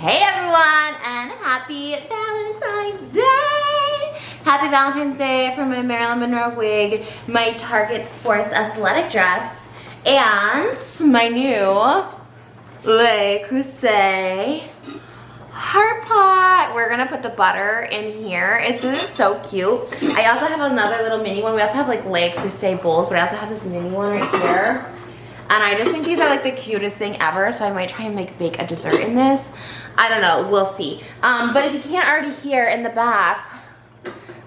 Hey everyone, and happy Valentine's Day! Happy Valentine's Day from my Marilyn Monroe wig, my Target Sports athletic dress, and my new Le Creuset heart pot. We're gonna put the butter in here. It's so cute. I also have another little mini one. We also have like Le Creuset bowls, but I also have this mini one right here. And I just think these are like the cutest thing ever, so I might try and bake a dessert in this. I don't know, we'll see. But if you can't already hear in the back,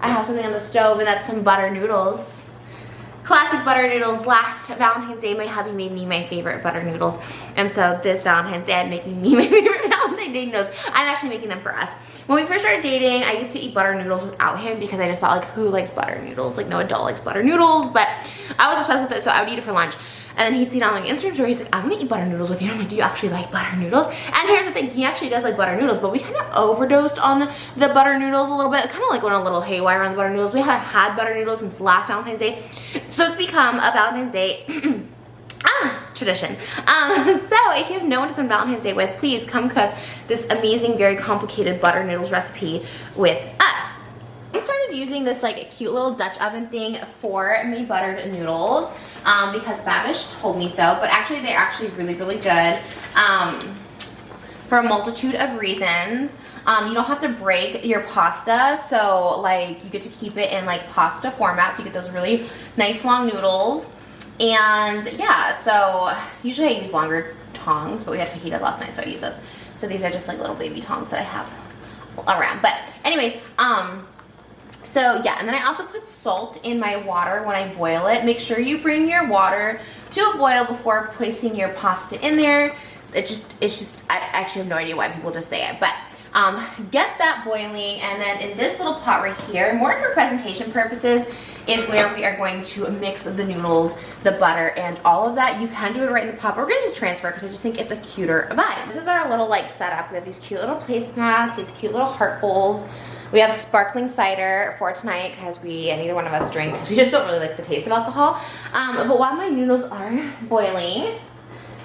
I have something on the stove, and that's some butter noodles. Classic butter noodles. Last Valentine's Day, my hubby made me my favorite butter noodles. And so this Valentine's Day, I'm making me my favorite Valentine's Day noodles. I'm actually making them for us. When we first started dating, I used to eat butter noodles without him because I just thought, like, who likes butter noodles? Like, no adult likes butter noodles, but I was obsessed with it, so I would eat it for lunch. And then he'd see it on like Instagram story. He's like, I'm gonna eat butter noodles with you. I'm like, do you actually like butter noodles? And here's the thing, he actually does like butter noodles, but we kind of overdosed on the butter noodles a little bit. Kind of like went a little haywire on the butter noodles. We hadn't had butter noodles since last Valentine's Day. So it's become a Valentine's Day tradition. So if you have no one to spend Valentine's Day with, please come cook this amazing, very complicated butter noodles recipe with us. I started using this like cute little Dutch oven thing for my buttered noodles because Babish told me so, but actually they're actually really, really good for a multitude of reasons. You don't have to break your pasta, so like you get to keep it in like pasta format, so you get those really nice long noodles. And yeah, so usually I use longer tongs, but we had fajitas last night, so I use those. So these are just like little baby tongs that I have around. But anyways, so yeah, and then I also put salt in my water when I boil it. Make sure you bring your water to a boil before placing your pasta in there. It's just, I actually have no idea why people just say it, but get that boiling, and then in this little pot right here, more for presentation purposes, is where we are going to mix the noodles, the butter, and all of that. You can do it right in the pot, but we're gonna just transfer because I just think it's a cuter vibe. This is our little like setup. We have these cute little placemats, these cute little heart bowls. We have sparkling cider for tonight because neither one of us drink because we just don't really like the taste of alcohol. But while my noodles are boiling,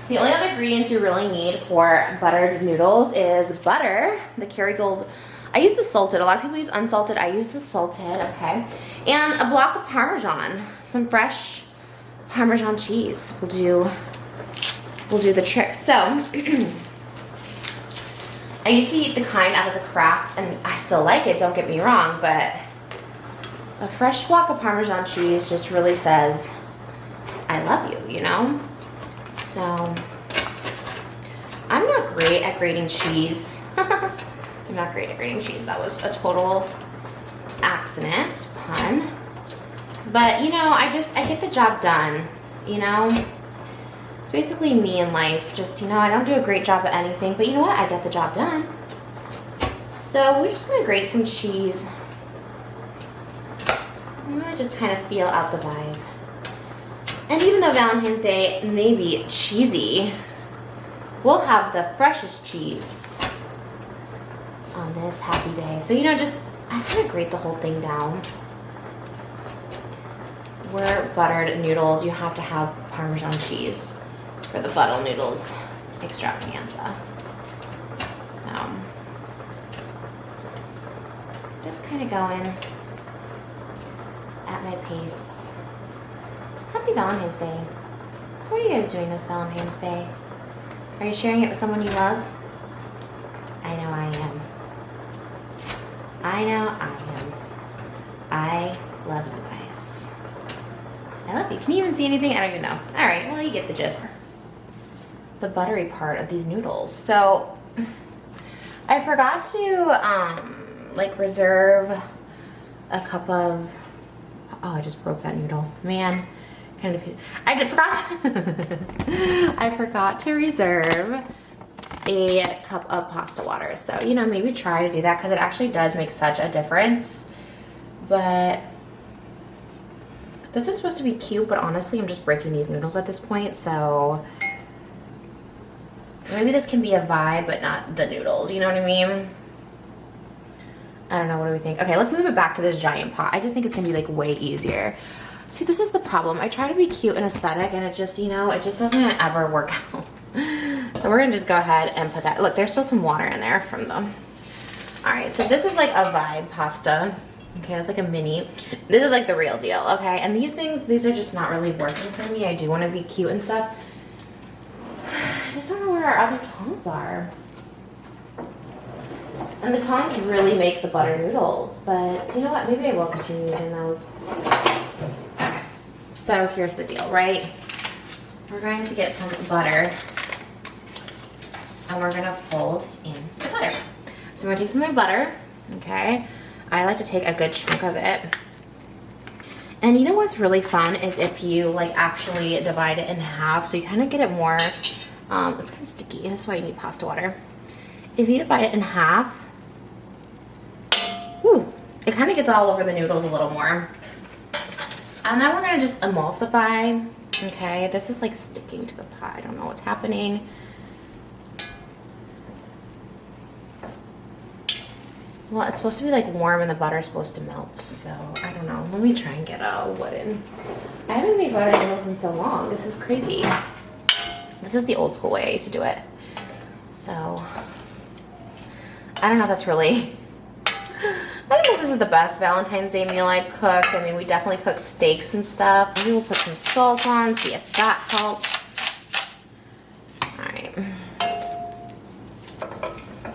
the only other ingredients you really need for buttered noodles is butter, the Kerrygold. I use the salted. A lot of people use unsalted. I use the salted, okay? And a block of Parmesan. Some fresh Parmesan cheese will do the trick. So, I used to eat the kind out of the Kraft, and I still like it, don't get me wrong, but a fresh block of Parmesan cheese just really says, I love you, you know? So, I'm not great at grating cheese. I'm not great at grating cheese. That was a total accident, pun. But, you know, I get the job done, you know? It's basically me in life. Just, you know, I don't do a great job at anything, but you know what? I get the job done. So, we're just gonna grate some cheese. I'm gonna just kind of feel out the vibe. And even though Valentine's Day may be cheesy, we'll have the freshest cheese on this happy day. So, you know, I kind of grate the whole thing down. We're buttered noodles. You have to have Parmesan cheese for the butter noodles extravaganza. So, just kind of going at my pace. Happy Valentine's Day. What are you guys doing this Valentine's Day? Are you sharing it with someone you love? I know I am. I know I am. I love you guys. I love you. Can you even see anything? I don't even know. Alright, well, you get the gist. The buttery part of these noodles. So, I forgot to, like, reserve a cup of... Oh, I just broke that noodle. Man. I forgot to reserve a cup of pasta water. So, you know, maybe try to do that because it actually does make such a difference. But this was supposed to be cute, but honestly, I'm just breaking these noodles at this point. So maybe this can be a vibe, but not the noodles. You know what I mean? I don't know. What do we think? Okay, let's move it back to this giant pot. I just think it's going to be like way easier. See, this is the problem. I try to be cute and aesthetic, and it just, you know, it just doesn't ever work out. So we're gonna just go ahead and put that. Look, there's still some water in there from them. All right, so this is like a vibe pasta. Okay, that's like a mini. This is like the real deal, okay? And these things, these are just not really working for me. I do want to be cute and stuff. I just don't know where our other tongs are. And the tongs really make the butter noodles, but you know what? Maybe I will continue using those. Okay, so here's the deal, right? We're going to get some butter and we're gonna fold in the butter. So I'm gonna take some of my butter, okay? I like to take a good chunk of it. And you know what's really fun is if you like actually divide it in half, so you kind of get it more, it's kind of sticky, that's why you need pasta water. If you divide it in half, whew, it kind of gets all over the noodles a little more. And then we're gonna just emulsify, okay? This is like sticking to the pot, I don't know what's happening. Well, it's supposed to be like warm and the butter's supposed to melt, so I don't know. Let me try and get a wooden. I haven't made butter noodles in so long. This is crazy. This is the old school way I used to do it. So, I don't know if that's really, I don't know if this is the best Valentine's Day meal I've cooked. I mean, we definitely cook steaks and stuff. Maybe we'll put some salt on, see if that helps. All right.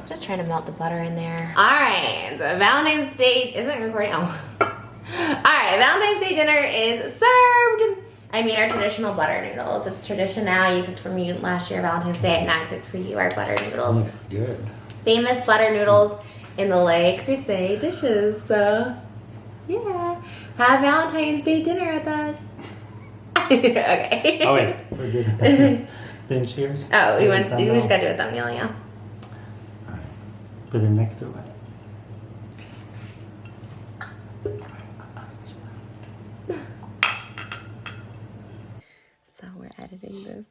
Just trying to melt the butter in there. All right, so Valentine's Day isn't recording. Oh. All right, Valentine's Day dinner is served. I made our traditional butter noodles. It's tradition now. You cooked for me last year, Valentine's Day, and I cooked for you our butter noodles. Looks good. Famous butter noodles in the Le Creuset dishes. So, yeah, have Valentine's Day dinner with us. Okay. Oh wait, we're good. Then cheers. Oh, we just gotta do a thumbnail, yeah. Put it next to it. So we're editing this.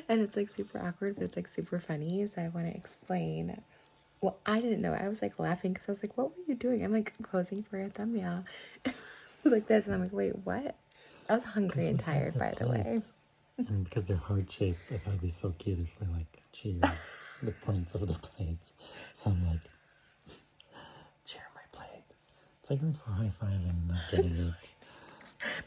And it's like super awkward, but it's like super funny. So I want to explain. Well, I didn't know. I was like laughing because I was like, what were you doing? I'm like posing for a thumbnail. It was like this. And I'm like, wait, what? I was hungry and tired, by the way. And because they're heart shaped, I thought it'd be so cute if we like cheers the points of the plates. So I'm like, cheer my plate. It's like going for a high five and not getting it.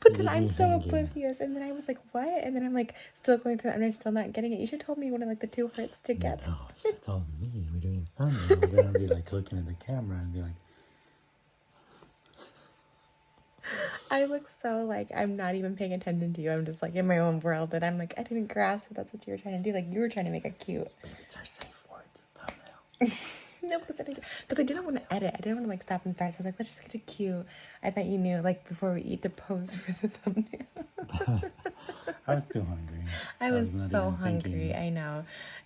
But then I'm so oblivious, and then I was like, what? And then I'm like, still going through that, and I'm still not getting it. You should have told me one of like the two hearts together. No, you should told me we're doing a thumbnail. Then I'll be like looking at the camera and be like, I look so like I'm not even paying attention to you. I'm just like in my own world, and I'm like, I didn't grasp that that's what you were trying to do. Like you were trying to make it cute. it's our safe word, thumbnail. No, because I didn't want to edit. I didn't want to like stop and start. So I was like, let's just get it cute. I thought you knew like before we eat the pose for the thumbnail. I was too hungry. I was so hungry. I know.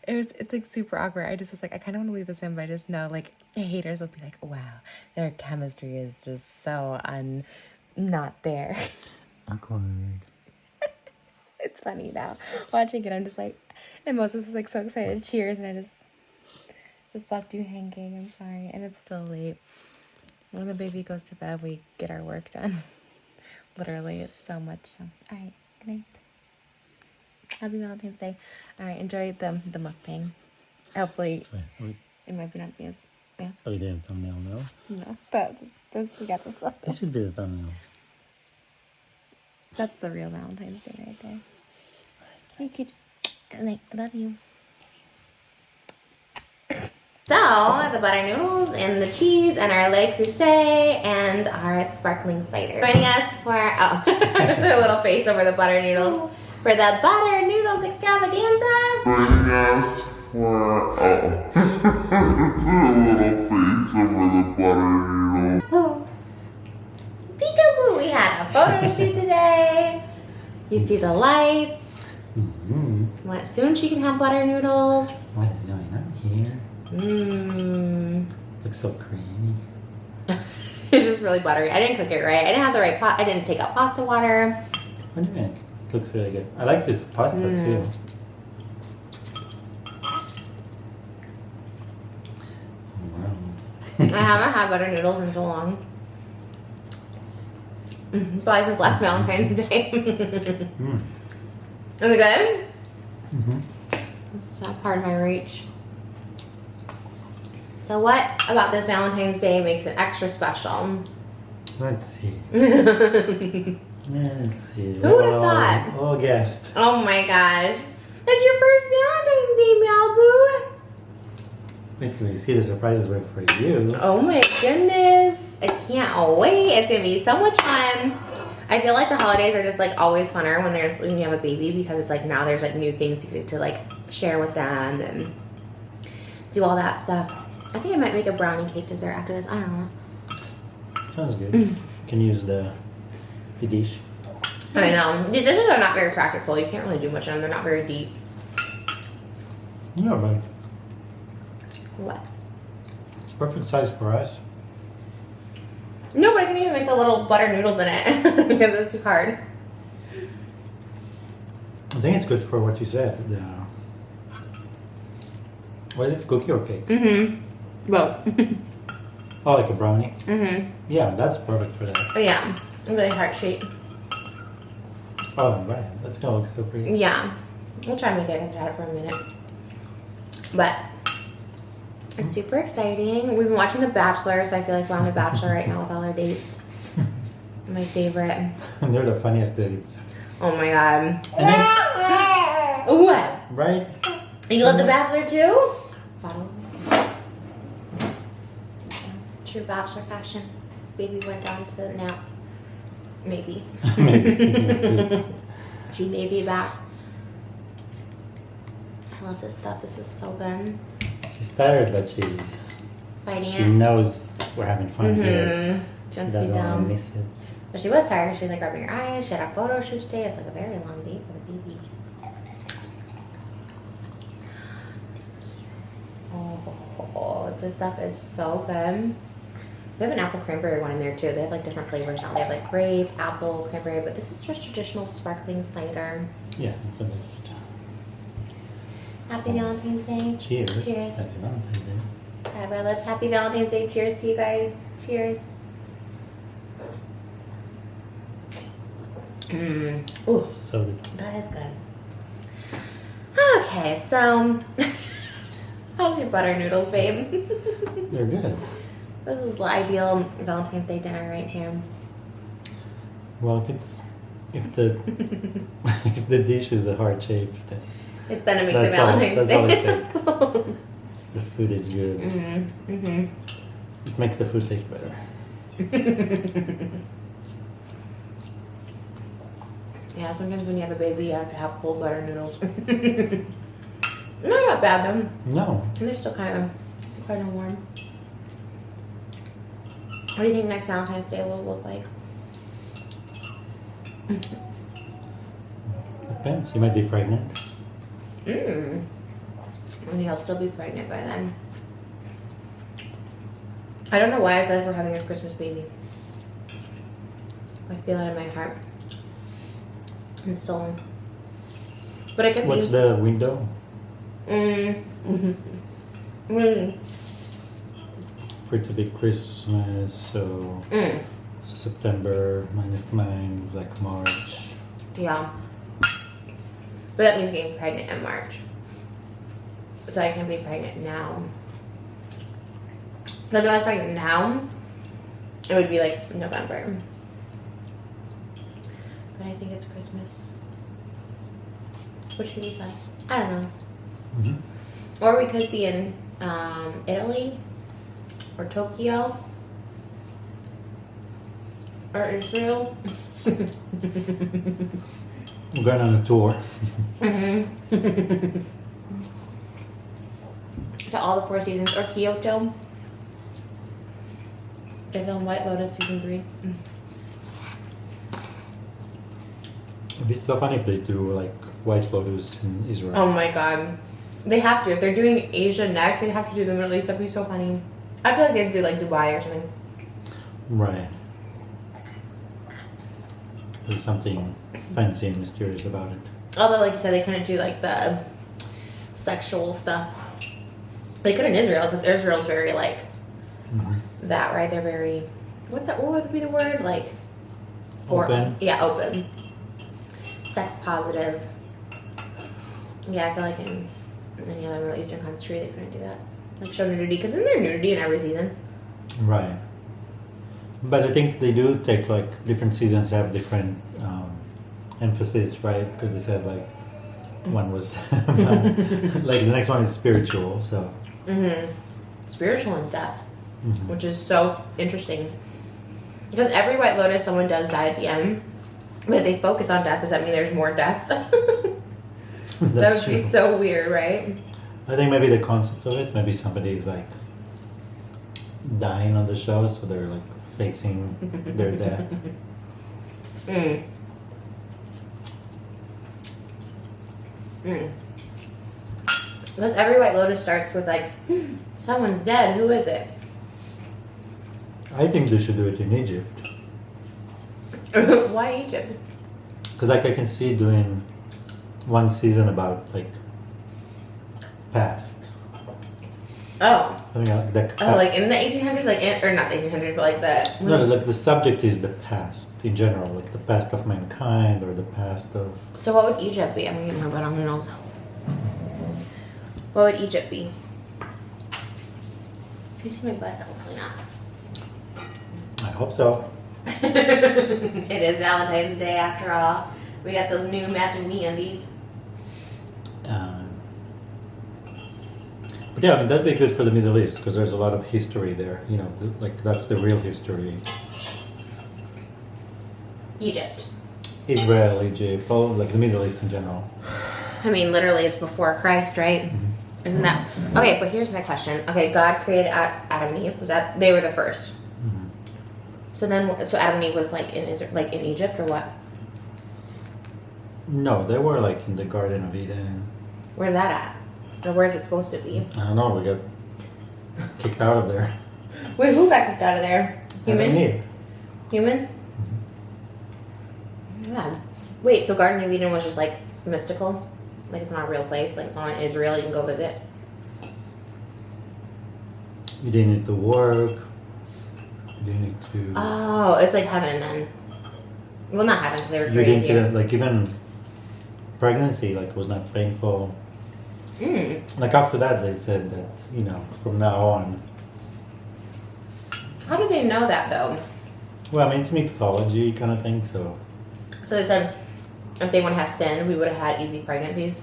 It's like super awkward. I just was like, I kind of want to leave this in, but I just know like haters will be like, wow, their chemistry is just so not there. Awkward. It's funny now. Watching it, I'm just like, and Moses is like so excited. Cheers, and I just left you hanging. I'm sorry. And it's still late. When the baby goes to bed, we get our work done. Literally, it's so much. So, all right. Good night. Happy Valentine's Day. All right. Enjoy the mukbang. Hopefully, it might be not be as, yeah. Are we doing thumbnail now? No, but we got the thumbnail. This should be the thumbnail. That's the real Valentine's Day right there. Thank you. Good night. I love you. So, the butter noodles and the cheese and our Le Creuset and our sparkling cider. Joining us for, their little face over the butter noodles. For the butter noodles extravaganza. Joining us for, little face over the butter noodles. Oh. Peekaboo, we had a photo shoot today. You see the lights. What, soon she can have butter noodles. What's going on here? Looks so creamy. It's just really buttery. I didn't cook it right. I didn't have the right pot. I didn't take out pasta water. Wait a minute. It looks really good. I like this pasta too. Wow. I haven't had butter noodles in so long. Probably since last Valentine's Day. Is it good? It's not part of my reach. So what about this Valentine's Day makes it extra special? Let's see. Who Let's see. would have thought? All guessed. Oh my gosh. It's your first Valentine's Day, Malibu. Wait till you see the surprises wait for you. Oh my goodness. I can't wait. It's going to be so much fun. I feel like the holidays are just like always funner when you have a baby, because it's like now there's like new things you get to like share with them and do all that stuff. I think I might make a brownie cake dessert after this. I don't know. Sounds good. You can use the dish. I know. These dishes are not very practical. You can't really do much on them. They're not very deep. Yeah, but What? it's perfect size for us. No, but I can even make the little butter noodles in it because it's too hard. I think it's good for what you said. What is it, cookie or cake? Mm-hmm. Well. Oh, like a brownie? Mm-hmm. Yeah, that's perfect for that. But yeah, really heart shape. Oh, right. That's gonna look so pretty. Yeah. We'll try and make it. I've had it for a minute. But it's super exciting. We've been watching The Bachelor, so I feel like we're on The Bachelor right now with all our dates. My favorite. And they're the funniest dates. Oh my god. And What? right? You love The Bachelor too? Bottle. True Bachelor fashion. Baby went down to nap. Maybe. Maybe. She may be back. I love this stuff. This is so good. She's tired, but she Fighting knows we're having fun here. She She wants to be doesn't want down. to miss it. But she was tired. She was like rubbing her eyes. She had a photo shoot today. It's like a very long day for the baby. Oh, this stuff is so good. We have an apple cranberry one in there too. They have like different flavors now. They have like grape, apple, cranberry, but this is just traditional sparkling cider. Yeah, it's the best. Happy Valentine's Day. Cheers. Cheers. Happy Valentine's Day. Have our lips. Happy Valentine's Day. Cheers to you guys. Cheers. Ooh, So good. that is good. Okay, so how's your butter noodles, babe? They're good. This is the ideal Valentine's Day dinner right here. Well, if the if the dish is a heart shape, Then it makes it that's all. Valentine's That's all it Day. takes. The food is good. Mm-hmm. It makes the food taste better. Yeah, sometimes when you have a baby, you have to have cold butter noodles. They're not bad though. No. And they're still kind of warm. What do you think next Valentine's Day will look like? Depends. You might be pregnant. I think I'll still be pregnant by then. I don't know why I feel like we're having a Christmas baby. I feel it in my heart and soul. But it could What's be. the window? For it to be Christmas, so September minus 9 is like March. Yeah. But that means getting pregnant in March. So I can be pregnant now. Because if I was pregnant now, it would be like November. But I think it's Christmas. Which could be fun. I don't know. Mm-hmm. Or we could be in Italy or Tokyo or Israel. We're going on a tour. To all the 4 seasons, or Kyoto. They filmed White Lotus season 3. It'd be so funny if they do like White Lotus in Israel. Oh my god. They have to. If they're doing Asia next, they'd have to do the Middle East. That'd be so funny. I feel like they'd do like Dubai or something. Right. There's something fancy and mysterious about it. Although, like you said, they couldn't do like the sexual stuff. They could in Israel, because Israel's very like that, right? They're very, what's that? What would be the word? Like Open. Yeah, open. Sex positive. Yeah, I feel like in any other Middle Eastern country, they couldn't do that. Like show nudity, because isn't there nudity in every season? Right. But I think they do take like different seasons have different emphasis, right? Because they said like one was like the next one is spiritual, so. Spiritual and death, which is so interesting. Because every White Lotus, someone does die at the end, but if they focus on death, does that mean there's more deaths? That would be so weird, right? I think maybe the concept of it, maybe somebody's like dying on the show, so they're like facing their death. Because every White Lotus starts with like, someone's dead, who is it? I think they should do it in Egypt. Why Egypt? Because like I can see doing one season about like past. Oh. Something like that. Oh, like in the 1800s, like or not the 1800s, but like the. No, like the subject is the past in general, like the past of mankind or the past of. So what would Egypt be? I'm gonna get my butt on noodles. What would Egypt be? Can you see my butt? Hopefully not. I hope so. It is Valentine's Day after all. We got those new matching MeUndies. But yeah, I mean that'd be good for the Middle East because there's a lot of history there. You know, like that's the real history. Egypt. Israel, Egypt, all like the Middle East in general. I mean, literally, it's before Christ, right? Isn't that okay? But here's my question. Okay, God created Adam and Eve. Was that they were the first? So then, so Adam and Eve was like in Israel, like in Egypt, or what? No, they were like in the Garden of Eden. Where's that at? Or where's it supposed to be? I don't know. We got kicked out of there. Wait, who got kicked out of there? Human? Adam and Eve. Human? Yeah. Wait, so Garden of Eden was just like mystical? Like it's not a real place? Like it's not in Israel, you can go visit? You didn't need to work. You didn't need to. Oh, it's like heaven then. Well, not heaven because they were You created didn't here. even like even pregnancy like was not painful. Mm. Like after that, they said that you know from now on. How do they know that though? Well, I mean it's mythology kind of thing, so. So they said if they wouldn't have sinned, we would have had easy pregnancies.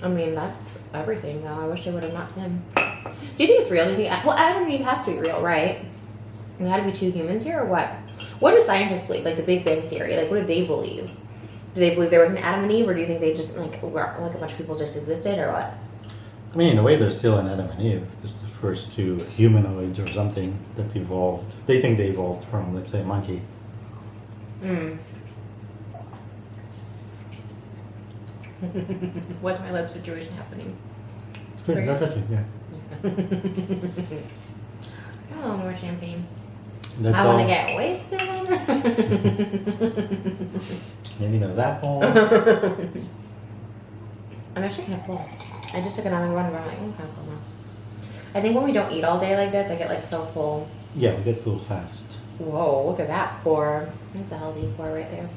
I mean, that's everything though. I wish they would have not sinned. Do you think it's real? Do you think, well, Adam and Eve has to be real, right? There had to be two humans here, or what? What do scientists believe? Like the Big Bang Theory? Like what do they believe? Do they believe there was an Adam and Eve, or do you think they just like a bunch of people just existed, or what? I mean, in a way, there's still an Adam and Eve. There's the first two humanoids or something that evolved. They think they evolved from, let's say, a monkey. Hmm. What's my lip situation happening? It's good. Not touching. Yeah. I want more champagne. That's I all. want to get wasted. Maybe those apples. I'm actually kind of full. I just took another one, but I'm like, I'm kind of full now. I think when we don't eat all day like this, I get like so full. Yeah, we get full fast. Whoa, look at that pour. That's a healthy pour right there.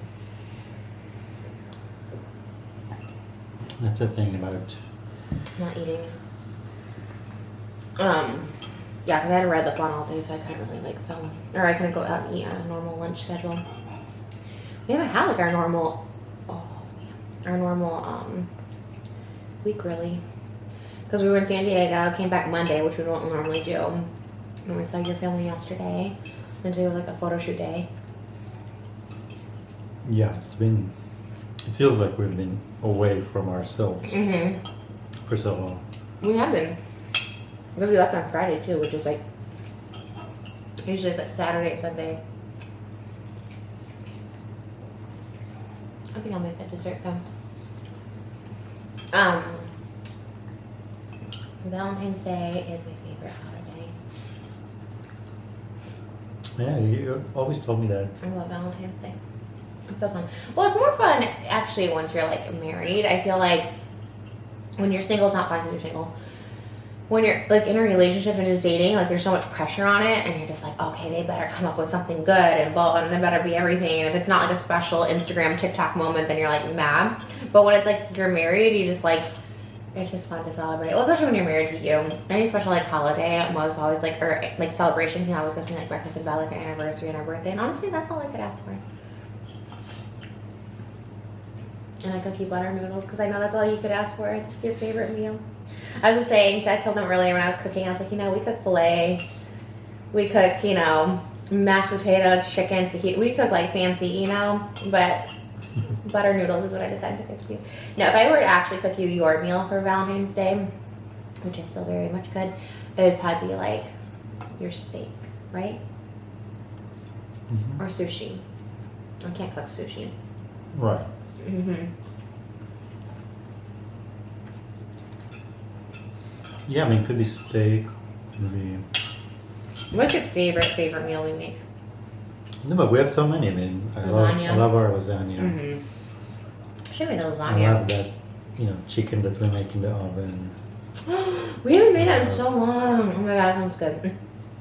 That's the thing about. Not eating. Yeah, because I had a red lip on all day, so I couldn't really like film. Or I couldn't go out and eat on a normal lunch schedule. We haven't had like our normal, week really. Because we were in San Diego, came back Monday, which we don't normally do. And we saw your family yesterday. And today was like a photo shoot day. Yeah, it feels like we've been away from ourselves for so long. We have been. Because we left on Friday too, which is like, usually it's like Saturday or Sunday. I think I'll make that dessert though. Valentine's Day is my favorite holiday. Yeah, you always told me that. I love Valentine's Day. It's so fun. Well, it's more fun actually once you're like married. I feel like when you're single, it's not fun because you're single. when you're like in a relationship and just dating, like there's so much pressure on it, and you're just like, okay, they better come up with something good and blah, and they better be everything. And if it's not like a special Instagram, TikTok moment, then you're like mad. But when it's like you're married, you just like, it's just fun to celebrate. Well, especially when you're married to you. Any special like holiday, I'm always like, or like celebration can always go to me like breakfast and bed, like our anniversary and our birthday. And honestly, that's all I could ask for. And a cookie butter noodles, because I know that's all you could ask for. It's your favorite meal. I was just saying, I told them earlier when I was cooking, I was like, you know, we cook filet, we cook, you know, mashed potato, chicken, fajita. We cook like fancy, you know, but butter noodles is what I decided to cook you. Now, if I were to actually cook you your meal for Valentine's Day, which I still very much could, it would probably be like your steak, right? Mm-hmm. Or sushi. I can't cook sushi. Right. Mm-hmm. Yeah, I mean, it could be steak, could be... What's your favorite meal we make? No, but we have so many. I mean, I Lasagna. love our lasagna. Mm-hmm. Show me the I lasagna. love that, you know, chicken that we make in the oven. We haven't made that in so long. Oh my god, that sounds good.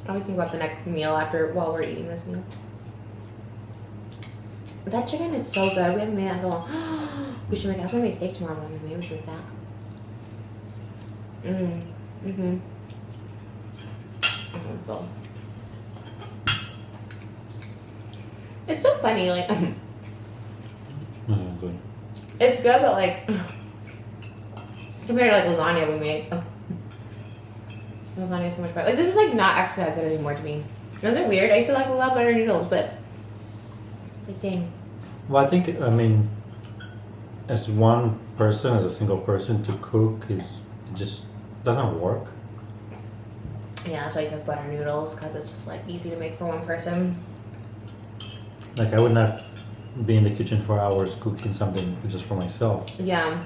I always think about the next meal while we're eating this meal. That chicken is so good. We haven't made that in so long. We should make. I was gonna make steak tomorrow morning. Maybe we should make that. Mm-hmm. So. It's so funny, like Good. it's good, but like compared to like lasagna we make, lasagna is so much better. Like this is like not actually that good anymore to me. Isn't it weird? I used to like love butter noodles, but it's like dang. Well, I think, I mean, as one person, as a single person, to cook it just doesn't work. Yeah, that's why you cook butter noodles, because it's just like easy to make for one person. Like, I would not be in the kitchen for hours cooking something just for myself. Yeah,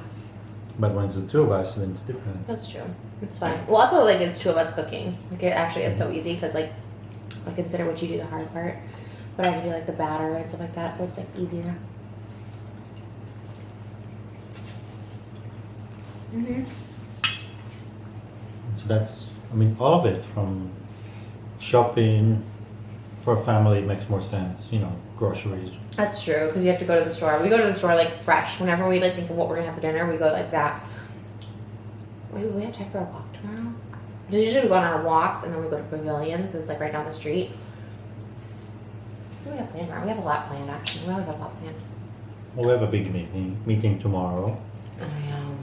But when it's the two of us, then it's different. that's true. It's fine. Well, also like it's two of us cooking. Like it actually is so easy because like I consider what you do the hard part, but I can do like the batter and stuff like that, so it's like easier. Mhm. So that's, I mean, all of it, from shopping for a family makes more sense, you know, groceries. That's true, because you have to go to the store. We go to the store like fresh. Whenever we like think of what we're gonna have for dinner, we go like that. Wait, we have time for a walk tomorrow? Usually we go on our walks and then we go to Pavilion because it's like right down the street. What do we have planned tomorrow? We have a lot planned actually. We always have a lot planned. Well, we have a big meeting tomorrow. I know.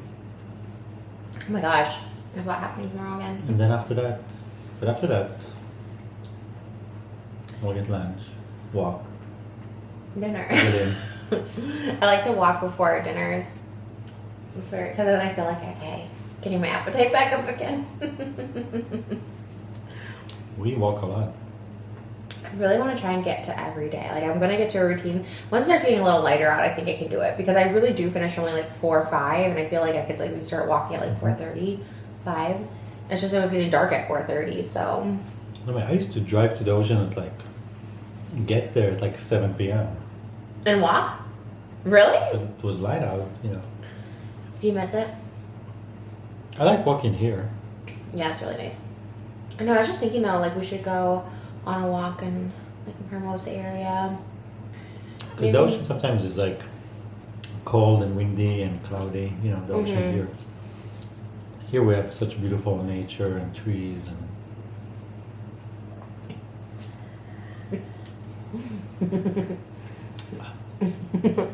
Oh my gosh, there's a lot happening tomorrow again. And then after that, we'll get lunch, walk, Dinner. get in. I like to walk before our dinners. Because then I feel like, okay, getting my appetite back up again. We walk a lot. I really want to try and get to every day. Like, I'm going to get to a routine. Once it starts getting a little lighter out, I think I can do it. Because I really do finish only like 4 or 5. And I feel like I could like start walking at like 4:30, 5. It's just it was getting dark at 4:30, so. I mean, I used to drive to the ocean at like, get there at like 7 p.m. And walk? Really? Because it was light out, you know. Do you miss it? I like walking here. Yeah, it's really nice. I know, I was just thinking though, like we should go on a walk in like Hermosa area. Because the ocean sometimes is like cold and windy and cloudy, you know, the ocean here. Here we have such beautiful nature and trees and...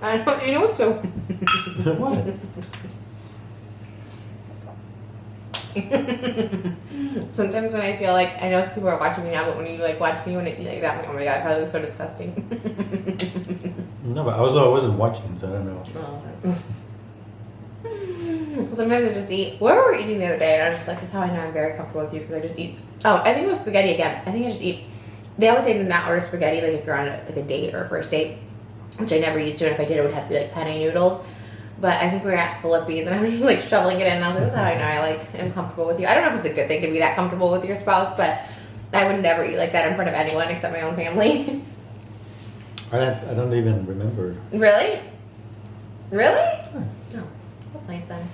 I don't, you know what's so... What? Sometimes when I feel like, I know some people are watching me now, but when you like watch me when I eat like that, I'm like, oh my god, I look so disgusting. No, but I wasn't watching, so I don't know. Oh. Sometimes I just eat, where were we eating the other day, and I was just like, this is how I know I'm very comfortable with you, because I just eat, oh, I think it was spaghetti again. I think I just eat, they always say to not order spaghetti, like if you're on like a date or a first date, which I never used to, and if I did, it would have to be like penne noodles. But I think we were at Philippi's, and I was just like shoveling it in, and I was like, this is how I know I like am comfortable with you. I don't know if it's a good thing to be that comfortable with your spouse, but I would never eat like that in front of anyone except my own family. I don't even remember. Really? Really? Sure. Oh, that's nice then.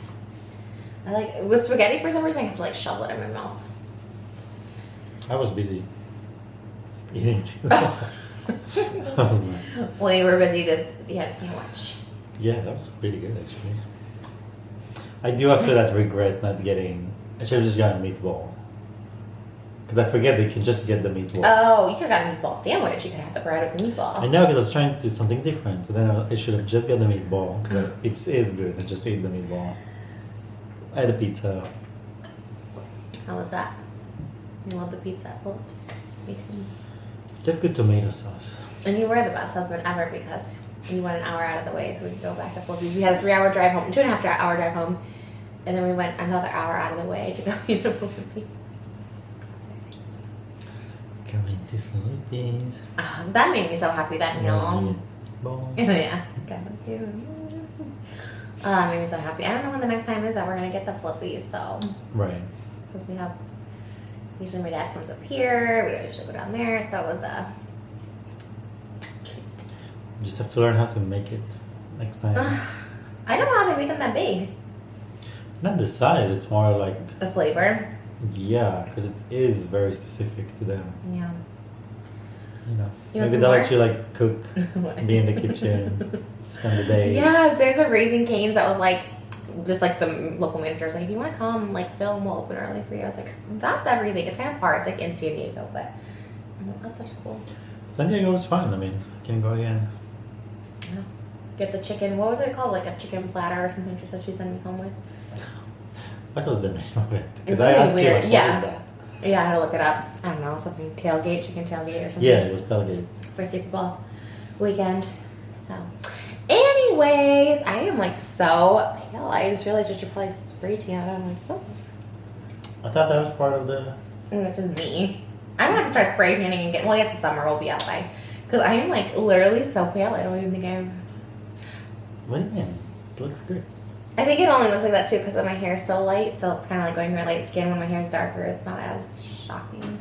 I like with spaghetti for some reason I have to like shovel it in my mouth. I was busy eating too. I was like, Well, you were busy just you had a sandwich. yeah, that was pretty good actually. I do after that regret not getting. I should have just gotten a meatball. Because I forget they can just get the meatball. Oh, you could have gotten a meatball sandwich. You could have the bread with the meatball. I know because I was trying to do something different. So then I should have just got the meatball because it is good. I just ate the meatball. I had a pizza. How was that? You love the pizza at Phillips? Me too. They have good tomato sauce. And you were the best husband ever because you went an hour out of the way so we could go back to Phillips. We had a 3-hour drive home, 2.5-hour drive home, and then we went another hour out of the way to go eat a Philippines. Going to Philippines. That made me so happy, that meal. Meatballs. Yeah. That made me so happy. I don't know when the next time is that we're going to get the Flippies, so. Right. We have, usually my dad comes up here, we usually go down there, so it was a treat. You just have to learn how to make it next time. I don't know how they make them that big. Not the size, it's more like, The flavor. yeah, because it is very specific to them. Yeah. You know, You want maybe some they'll more? actually like cook, be in the kitchen, spend the day. Yeah, there's a Raising Cane's that was like, just like the local manager's like, if you want to come, like film, we'll open early for you. I was like, that's everything. It's kind of far. It's like in San Diego, but that's such cool. San Diego was fun. I mean, I can go again. Yeah. Get the chicken. What was it called? Like a chicken platter or something. She said she'd send me home with. What was the name of it? It's Because I something asked you, weird. like, Yeah. what is that? Yeah, I had to look it up. I don't know, something tailgate, chicken tailgate or something. Yeah, it was tailgate. For Super Bowl weekend. So, anyways, I am like so pale. I just realized I should probably spray tan. I'm like, oh. I thought that was part of the. And this is me. I'm gonna have to start spray tanning and get. Well, I guess in summer we'll be outside because I am like literally so pale. I don't even think I'm. What do you mean? It looks good. I think it only looks like that too because my hair is so light. So it's kind of like going through light skin. When my hair is darker, it's not as shocking.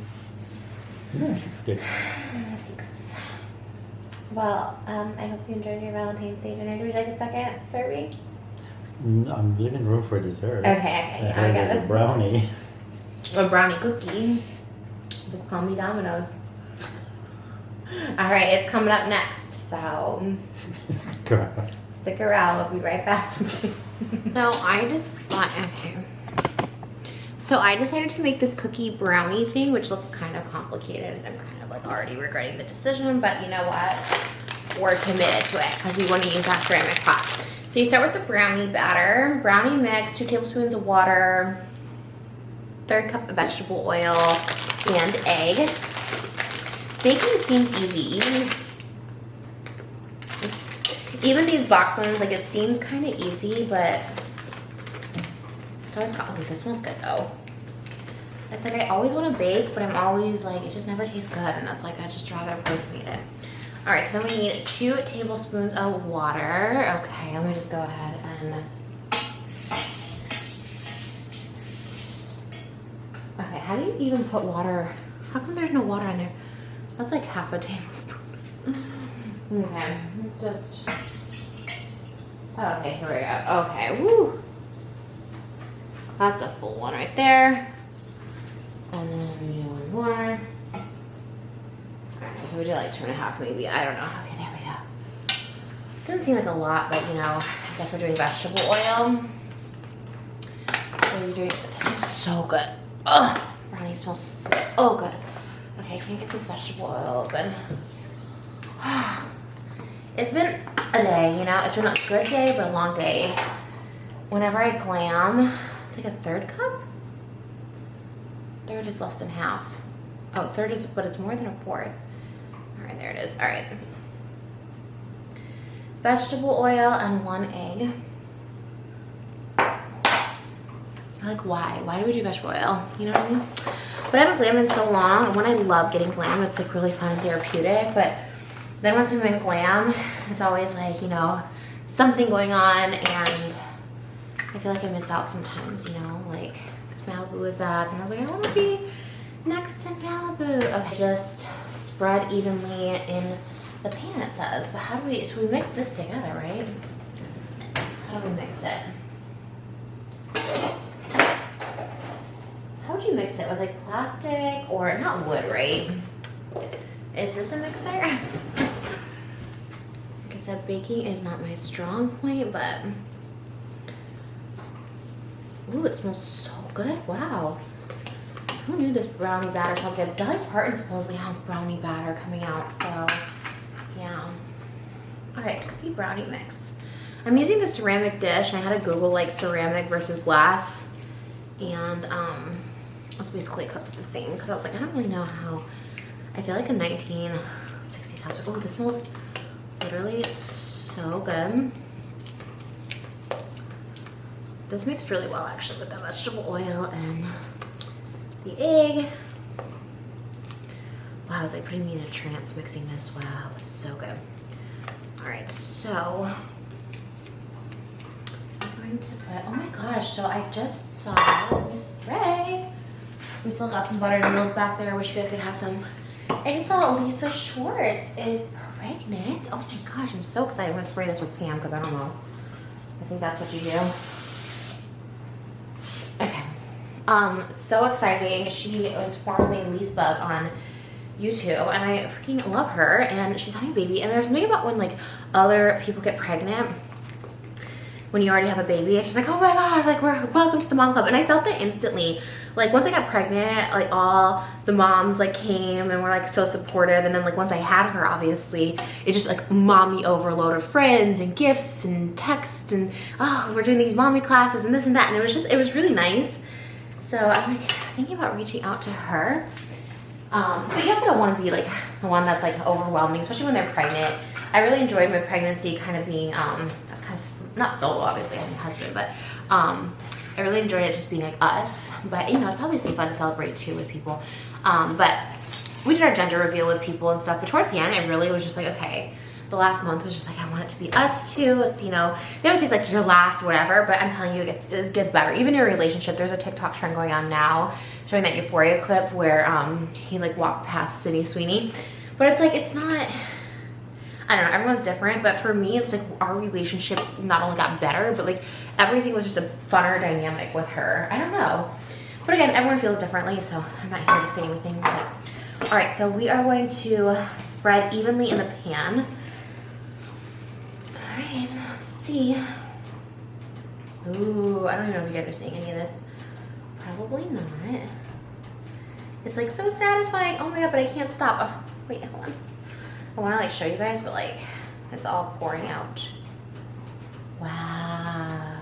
Yeah, it looks good. Thanks. Well, I hope you enjoyed your Valentine's Day dinner. Would you like a second serving? I'm leaving room for dessert. Okay, I I heard got there's a it. brownie. A brownie cookie. Just call me Domino's. All right, it's coming up next, so Girl. stick around. We'll be right back. So I decided to make this cookie brownie thing, which looks kind of complicated. I'm kind of like already regretting the decision, but you know what? We're committed to it because we want to use that ceramic pot. So you start with the brownie batter, brownie mix, 2 tablespoons of water, 1/3 cup of vegetable oil, and egg. Baking seems easy. Even these box ones, like it seems kind of easy, but it's always got, okay, this smells good though. It's like I always want to bake, but I'm always like, it just never tastes good, and it's like I just rather Postmate it. All right, so then we need 2 tablespoons of water. Okay, let me just go ahead and. Okay, how do you even put water? How come there's no water in there? That's like half a tablespoon. Okay, let's just. Okay, here we go. Okay, woo. That's a full one right there. And then we do one more. Alright, so we do like 2.5 maybe. I don't know. Okay, there we go. Doesn't seem like a lot, but you know, I guess we're doing vegetable oil. So we're doing, this smells so good. Ugh, brownie smells so good. Okay, can I get this vegetable oil open? It's been a day, you know? It's been a good day, but a long day. Whenever I glam, it's like a 1/3 cup? 1/3 is less than half. Oh, 1/3 is, but it's more than a 1/4. All right, there it is. All right. Vegetable oil and 1 egg. Like, why? Why do we do vegetable oil? You know what I mean? But I haven't glammed in so long. And when I love getting glam, it's like really fun and therapeutic. But then once I'm in glam, it's always like, you know, something going on. And I feel like I miss out sometimes, you know, like, because Malibu is up. And I was like, I want to be next to Malibu. Okay, just spread evenly in the pan, it says. But how do we, so we mix this together, right? How do we mix it? how would you mix it? With like plastic or not wood, right? Is this a mixer? Like I said, baking is not my strong point, but ooh, it smells so good. Wow. Who knew this brownie batter felt good? Dolly Parton supposedly has brownie batter coming out, so yeah. All right, cookie brownie mix. I'm using the ceramic dish, and I had to Google like ceramic versus glass, and it's basically cooks the same because I was like, I don't really know how. I feel like a 1960s house. Oh, this smells literally so good. This mixed really well actually with the vegetable oil and the egg. Wow, it was like putting me in a trance mixing this. Wow, it's so good. All right, so I'm going to put, oh my gosh, so I just saw, let me spray. We still got some buttered noodles back there. I wish you guys could have some. I just saw Lisa Schwartz is pregnant. Oh my gosh, I'm so excited. I'm gonna spray this with Pam because I don't know. I think that's what you do. Okay. So exciting. She was formerly Leesebug on YouTube, and I freaking love her. And she's having a baby. And there's something about when like other people get pregnant when you already have a baby. It's just like, oh my god, like we're welcome to the mom club. And I felt that instantly. Like once I got pregnant, like all the moms like came and were like so supportive. And then like once I had her, obviously, it just like mommy overload of friends and gifts and texts and oh, we're doing these mommy classes and this and that. And it was really nice. So I'm like thinking about reaching out to her. But you also don't want to be like the one that's like overwhelming, especially when they're pregnant. I really enjoyed my pregnancy kind of being, that's kind of, not solo, obviously, I have a husband, but I really enjoyed it just being like us. But, you know, it's obviously fun to celebrate too with people. But we did our gender reveal with people and stuff. But towards the end, I really was just like, okay, the last month was just like, I want it to be us too. It's, you know, they always say it's like your last whatever, but I'm telling you, it gets better. Even in a relationship, there's a TikTok trend going on now showing that Euphoria clip where he like walked past Sydney Sweeney. But it's like, it's not, I don't know, everyone's different, but for me, it's like our relationship not only got better, but like everything was just a funner dynamic with her. I don't know. But again, everyone feels differently, so I'm not here to say anything. But all right, so we are going to spread evenly in the pan. All right, let's see. Ooh, I don't even know if you guys are seeing any of this. Probably not. It's like so satisfying. Oh my god, but I can't stop. Oh, wait, hold on. I want to like show you guys, but like it's all pouring out. Wow.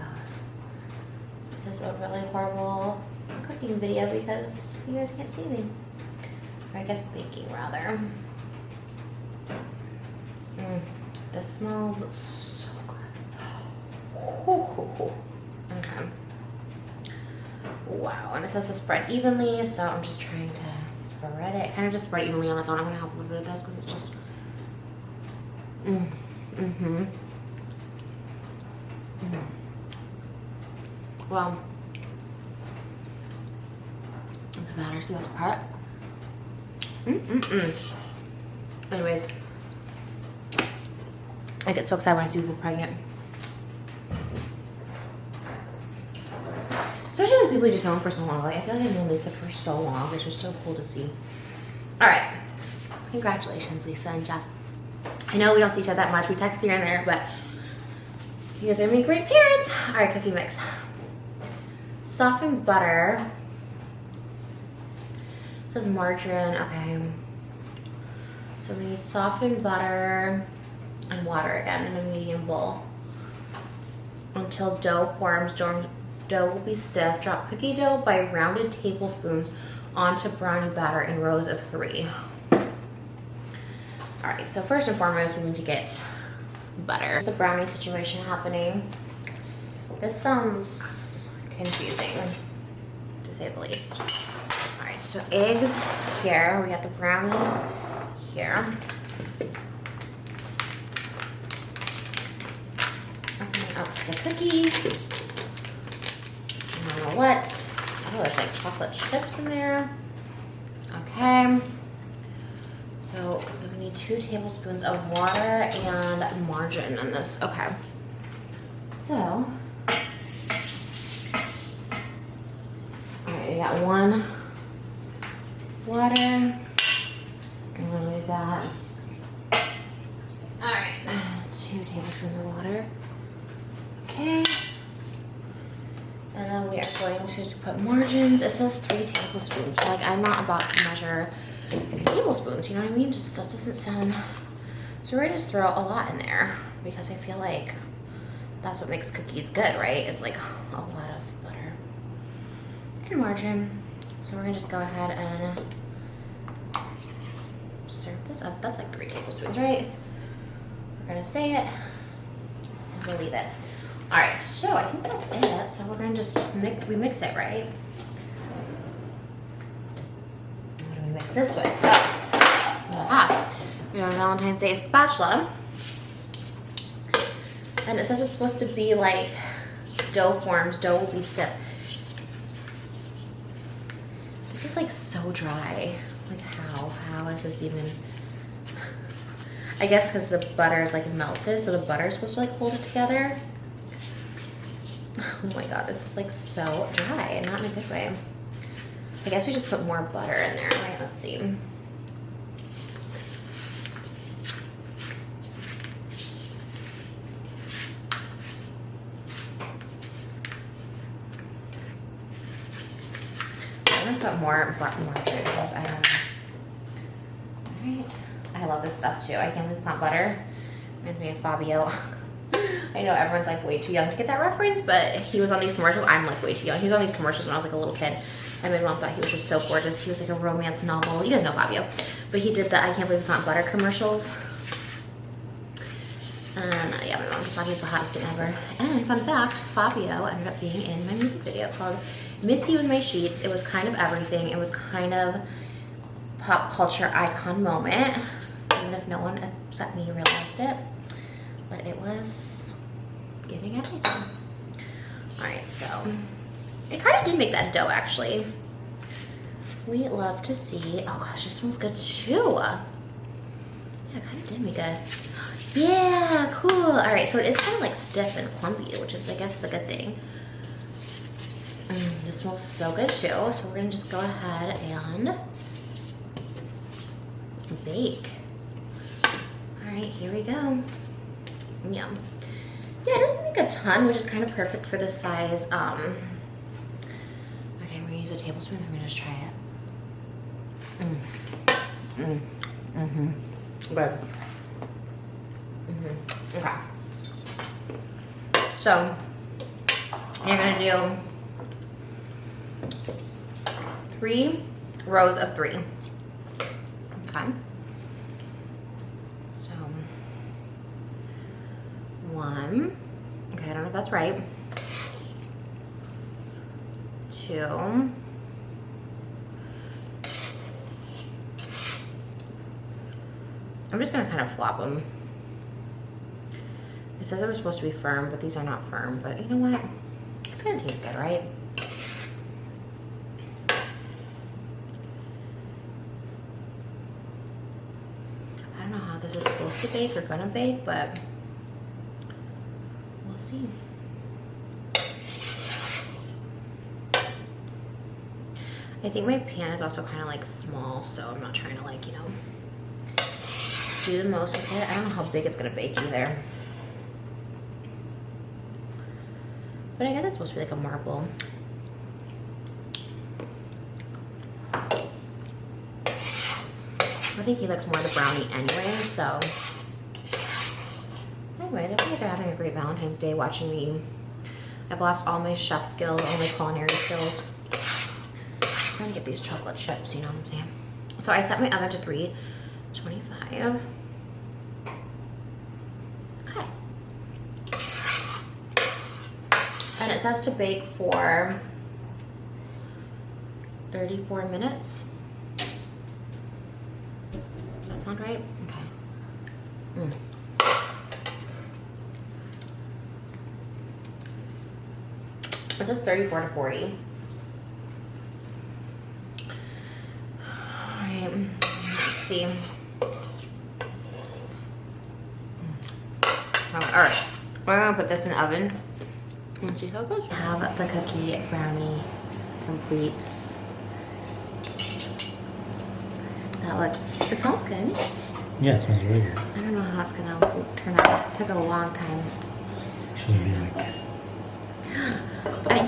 This is a really horrible cooking video because you guys can't see me. Or I guess baking rather. This smells so good. Okay. Wow, and it says to spread evenly, so I'm just trying to spread it. Kind of just spread evenly on its own. I'm gonna have a little bit of this because it's just Well, the batter's the best part. Anyways, I get so excited when I see people pregnant. Especially the people you just know for so long. Like, I feel like I've known Lisa for so long. It's just so cool to see. All right. Congratulations, Lisa and Jeff. I know we don't see each other that much. We text here and there, but you guys are gonna be great parents. All right, cookie mix. Softened butter. It says margarine. Okay. So we need softened butter and water again in a medium bowl until dough forms. Dough will be stiff. Drop cookie dough by rounded tablespoons onto brownie batter in rows of 3. All right, so first and foremost, we need to get butter. There's the brownie situation happening. This sounds confusing, to say the least. All right, so eggs here. We got the brownie here. Opening up the cookie. I don't know what. Oh, there's like chocolate chips in there. Okay. So we need 2 tablespoons of water and margarine in this. Okay. So, alright, we got 1 water. I'm gonna leave that. All right, 2 tablespoons of water. Okay. And then we are going to put margins. It says 3 tablespoons, but like I'm not about to measure tablespoons, you know what I mean? Just that doesn't sound. So we're gonna just throw a lot in there because I feel like that's what makes cookies good, right? It's like a lot of butter and margarine. So we're gonna just go ahead and serve this up. That's like 3 tablespoons, right? We're gonna say it and we'll leave it. All right, so I think that's it. So we're gonna just mix it, right? What do we mix this with? We have a Valentine's Day spatula. And it says it's supposed to be like dough forms. Dough will be stiff. This is like so dry. Like how is this even? I guess because the butter is like melted, so the butter is supposed to like hold it together. Oh my god, this is like so dry and not in a good way. I guess we just put more butter in there, right? Let's see. I'm gonna put more butter because I don't know. Alright. I love this stuff too. I can't believe it's not butter. Reminds me of Fabio. I know everyone's like way too young to get that reference, but he was on these commercials. I'm like way too young. He was on these commercials when I was like a little kid. And my mom thought he was just so gorgeous. He was like a romance novel. You guys know Fabio. But he did the I can't believe it's not butter commercials. And yeah, my mom just thought he was the hottest thing ever. And fun fact, Fabio ended up being in my music video called Miss You in My Sheets. It was kind of everything. It was kind of pop culture icon moment. Even if no one except me realized it. But it was giving everything. All right, so it kind of did make that dough actually. We love to see, oh gosh, it smells good too. Yeah, it kind of did make a, yeah, cool. All right, so it is kind of like stiff and clumpy, which is I guess the good thing. This smells so good too. So we're gonna just go ahead and bake. All right, here we go. Yum. Yeah, it doesn't make a ton, which is kind of perfect for this size. Okay, we're gonna use a tablespoon. We're gonna just try it. Good. Okay. So you're gonna do 3 rows of 3. Okay. 1, okay, I don't know if that's right. 2, I'm just gonna kind of flop them. It says they were supposed to be firm, but these are not firm, but you know what? It's gonna taste good, right? I don't know how this is supposed to bake or gonna bake, but we'll see. I think my pan is also kind of like small, so I'm not trying to like, you know, do the most with it. I don't know how big it's gonna bake either. But I guess it's supposed to be like a marble. I think he likes more of the brownie anyway, so. Anyways, I hope you guys are having a great Valentine's Day watching me. I've lost all my chef skills, all my culinary skills. I'm trying to get these chocolate chips, you know what I'm saying? So I set my oven to 325. Okay. And it says to bake for 34 minutes. Does that sound right? Okay. It says 34 to 40. Alright, let's see. Alright, we're gonna put this in the oven and see how it goes. I have the cookie brownie completes. That looks, it smells good. Yeah, it smells really good. I don't know how it's gonna turn out. It took a long time. Should be like.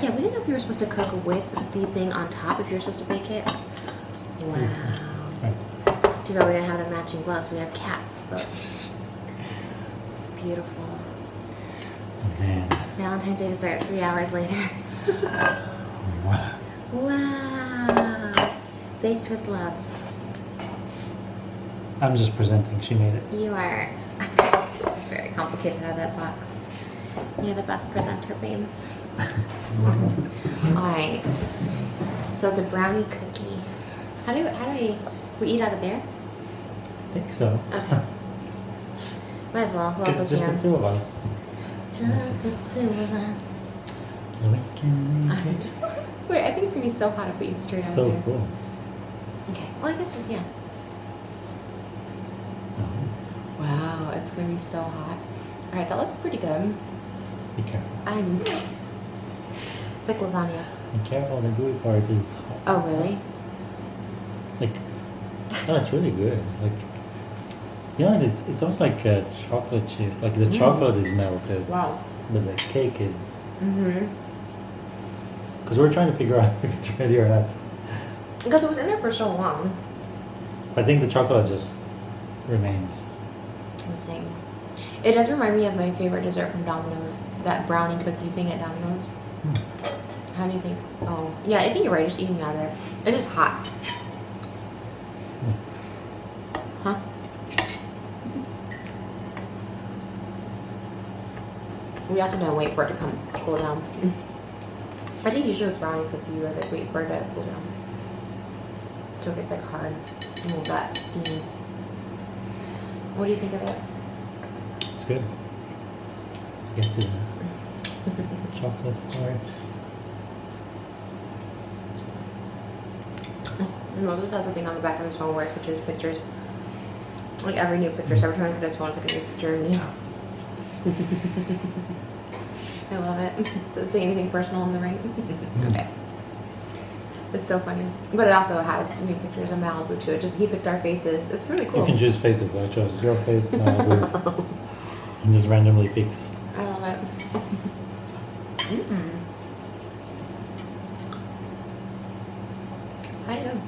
Yeah, we didn't know if you were supposed to cook with the thing on top, if you were supposed to bake it. Wow. Right. It's too bad we didn't have the matching gloves. We have cats, but it's beautiful. And then. Valentine's Day dessert 3 hours later. Wow. Wow. Baked with love. I'm just presenting. She made it. You are. It's very complicated out of that box. You're the best presenter, babe. Alright. So it's a brownie cookie. How do we eat out of there? I think so. Okay. Might as well. Who else Because is it's just here? the two of us. Just the two of us. We can make it. Wait, I think it's gonna be so hot if we eat straight out So of there. cool. Okay. Well, I guess it's yeah. Oh, Wow, it's gonna be so hot. Alright, that looks pretty good. be careful. It's like lasagna. Be careful. The gooey part is hot. Oh, really? Like, no, it's really good. Like, you know, it's almost like a chocolate chip. Like the chocolate is melted, Wow. but the cake is. Mm-hmm. Because we're trying to figure out if it's ready or not. Because it was in there for so long. I think the chocolate just remains. Insane. It does remind me of my favorite dessert from Domino's. That brownie cookie thing at Domino's. How do you think? Oh, yeah, I think you're right. Just eating it out of there. It's just hot. Huh? We also don't wait for it to cool down. I think usually with brownie cookie, you like wait for it to cool down. So it gets like hard and all that steam. What do you think of it? It's good. To get to the chocolate part. Moses has a thing on the back of his phone where it switches pictures. Like every new picture. So every time I look at his phone, it's like a new picture of me. I love it. Does it say anything personal in the ring? Okay. It's so funny. But it also has new pictures of Malibu too. It just, he picked our faces. It's really cool. You can choose faces. I chose your face, Malibu, and just randomly picks. I love it. Mm-mm. How do you know?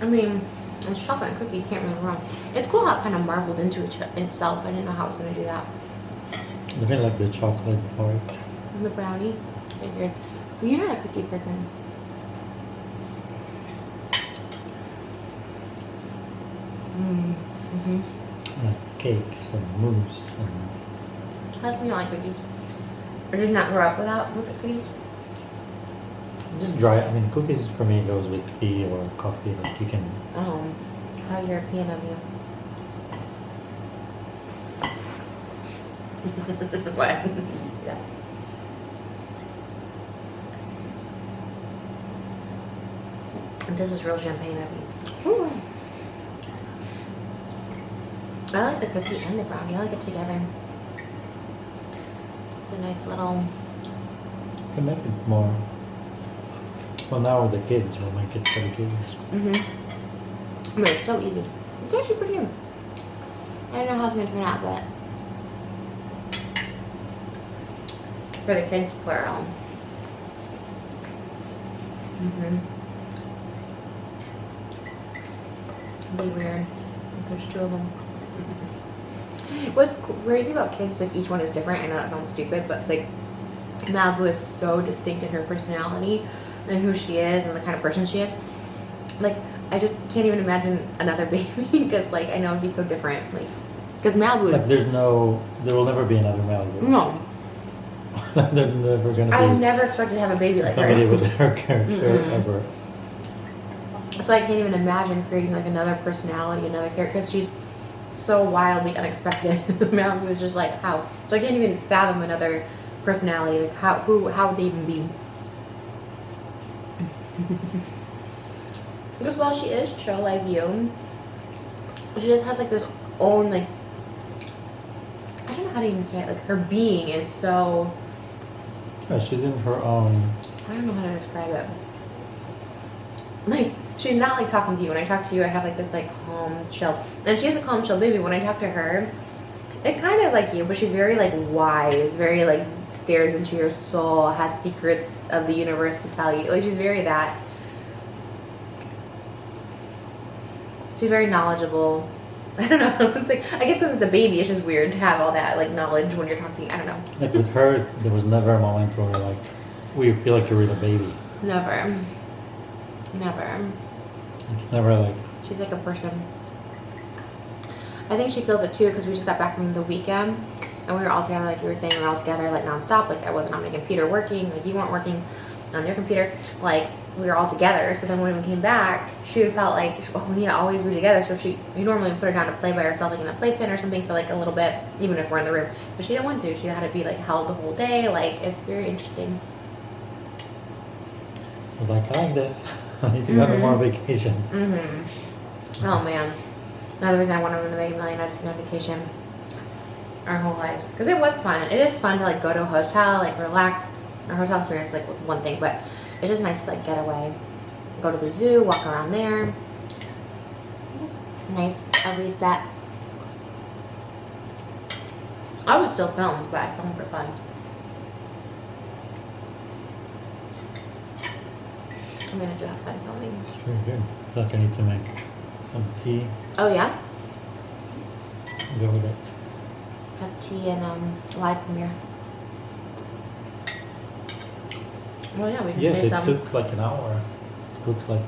I mean, it's chocolate and cookie. You can't really go wrong. It's cool how it kind of marbled into itself. I didn't know how it was going to do that. I think like the chocolate part. And the brownie. Figured. Well, you're not a cookie person. Mm-hmm. Like cakes and mousse and. How come you don't like cookies? Or did you not grow up with cookies? Just dry. I mean, cookies for me goes with tea or coffee. Like you can. Oh, how European of you. What? Yeah. If this was real champagne, that'd be. Ooh. I like the cookie and the brownie. I like it together. It's a nice little. Can make it more. Well, now with the kids, we'll make it for the kids. I mean, it's so easy. It's actually pretty good. I don't know how it's gonna turn out, but for the kids, plural. It'll be weird if there's two of them. What's crazy about kids is like each one is different. I know that sounds stupid, but it's like Malibu is so distinct in her personality and who she is and the kind of person she is. Like, I just can't even imagine another baby because, like, I know it'd be so different. Like, because Malibu is. Like there will never be another Malibu. No. There's never gonna be. I never expected to have a baby like somebody her. with her character ever. That's why I can't even imagine creating like another personality, another character, because she's so wildly unexpected. Malibu is just like, how? So I can't even fathom another personality. Like, how would they even be? Because while she is chill like you, she just has like this own, like, I don't know how to even say it, like her being is so. Yeah, she's in her own I don't know how to describe it. Like, she's not like talking to you. When I talk to you, I have like this like calm, chill. And she has a calm, chill baby. When I talk to her, it kind of like you, but she's very like wise, very like stares into your soul, has secrets of the universe to tell you. Like she's very that. She's very knowledgeable. I don't know. It's like, I guess because it's a baby, it's just weird to have all that like knowledge when you're talking. I don't know. Like with her, there was never a moment where like we feel like you're with a baby. Never. Never. It's never like. She's like a person. I think she feels it too because we just got back from the weekend and we were all together, like you were saying, we were all together like nonstop. Like I wasn't on my computer working, like you weren't working on your computer. Like we were all together. So then when we came back, she felt like we need to always be together. So you normally put her down to play by herself, like in a playpen or something for like a little bit, even if we're in the room. But she didn't want to. She had to be like held the whole day. Like it's very interesting. I was like, I like this. I need to go on more vacations. Oh man. Another reason I wanted to make a million on vacation our whole lives. Because it was fun. It is fun to like go to a hotel, like relax. Our hotel experience is like one thing, but it's just nice to like get away. Go to the zoo, walk around there. It's nice, a reset. I would still film, but I film for fun. I'm gonna do have fun filming. It's very good. I feel like I need to make some tea. Oh yeah? Go with it. Have tea and live premiere. Well, yeah, we can Yes, say it some. took like an hour to cook like.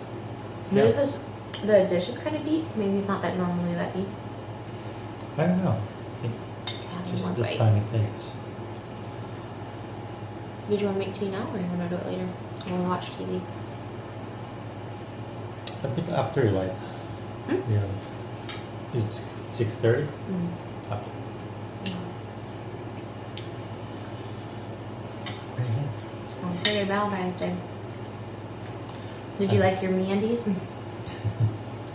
Maybe because the dish is kind of deep. Maybe it's not that normally that deep. I don't know. I think Have just one the bite. time it takes. Did you want to make tea now, or you want to do it later? I want to watch TV. A bit after like. Yeah. Is it 6:30? After. Very good. It's going pretty good Valentine's Day. Did you like your MeUndies?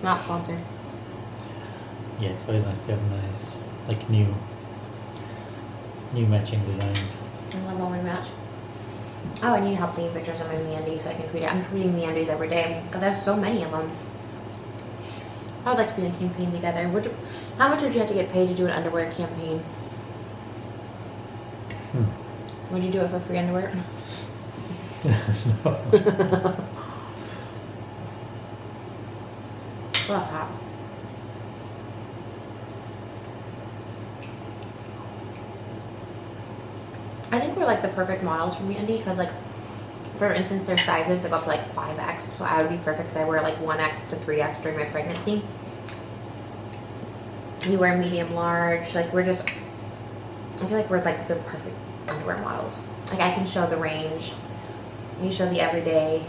Not sponsored. Yeah, it's always nice to have nice, like new matching designs. I love when we match. Oh, I need help taking pictures of my MeUndies so I can tweet it. I'm tweeting MeUndies every day because I have so many of them. I would like to be in a campaign together. How much would you have to get paid to do an underwear campaign? Would you do it for free underwear? Well, hot. I think we're like the perfect models for MeUndies because, like, for instance, their sizes go up to like 5X, so I would be perfect because I wear like 1X to 3X during my pregnancy. You wear medium, large. Like we're just, I feel like we're like the perfect underwear models. Like I can show the range. You show the everyday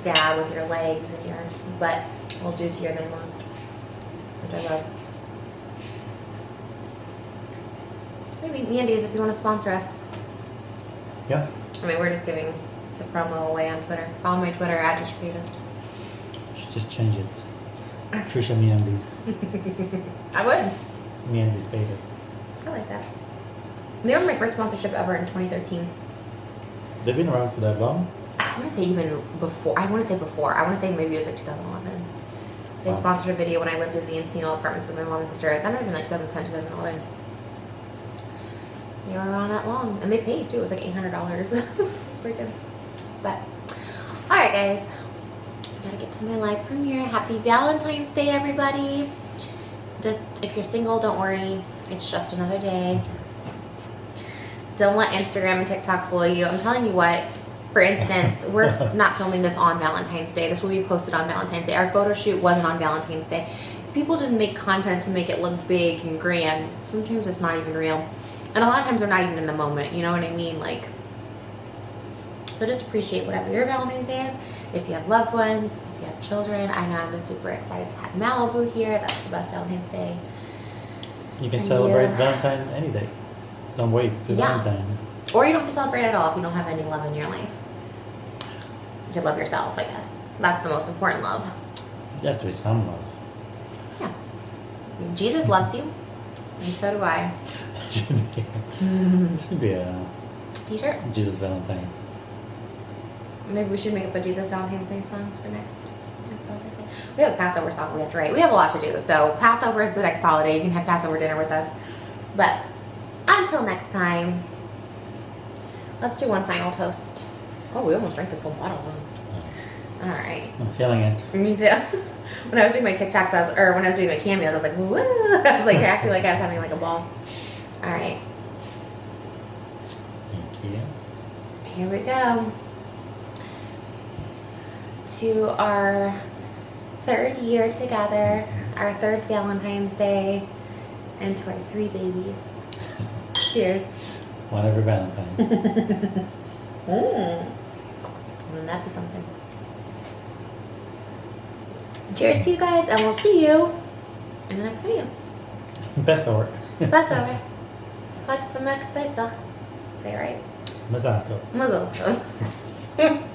dad with your legs and your butt a little juicier than most, which I love. Maybe MeUndies if you want to sponsor us. Yeah. I mean, we're just giving the promo away on Twitter. Follow my Twitter at TRISH. Should just change it. Trisha MeUndies. I would. MeUndies status. I like that. They were my first sponsorship ever in 2013. They've been around for that long? I want to say even before. I want to say maybe it was like 2011. They Wow. sponsored a video when I lived in the Encino apartments with my mom and sister. That might have been like 2010, 2011. They were around that long. And they paid too. It was like $800. It's pretty good. But, alright guys. Gotta get to my live premiere. Happy Valentine's Day, everybody. Just, if you're single, don't worry. It's just another day. Don't let Instagram and TikTok fool you. I'm telling you what. For instance, we're not filming this on Valentine's Day. This will be posted on Valentine's Day. Our photo shoot wasn't on Valentine's Day. People just make content to make it look big and grand. Sometimes it's not even real. And a lot of times they're not even in the moment. You know what I mean? Like, so just appreciate whatever your Valentine's Day is. If you have loved ones, if you have children. I know I'm just super excited to have Malibu here. That's the best Valentine's Day. You can And celebrate you- Valentine any day. Don't wait till Yeah. Valentine. Or you don't have to celebrate at all if you don't have any love in your life. You love yourself, I guess. That's the most important love. There has to be some love. Yeah. Jesus loves you, and so do I. Should be a T-shirt. Jesus Valentine. Maybe we should make up a Jesus Valentine's Day songs for next Valentine's Day. We have a Passover song we have to write. We have a lot to do. So Passover is the next holiday. You can have Passover dinner with us. But until next time, let's do one final toast. Oh, we almost drank this whole bottle. All right. I'm feeling it. Me too. When I was doing my TikToks, when I was doing my cameos, I was like, woo! I was like acting like I was having like a ball. All right. Thank you. Here we go. To our 3rd year together, our 3rd Valentine's Day, and to our 3 babies. Cheers. One every Valentine. Wouldn't that be something? Cheers to you guys, and we'll see you in the next video. Best work. Passover. Chag Sameach Pesach. Say it right. Mazato. Mazel tov.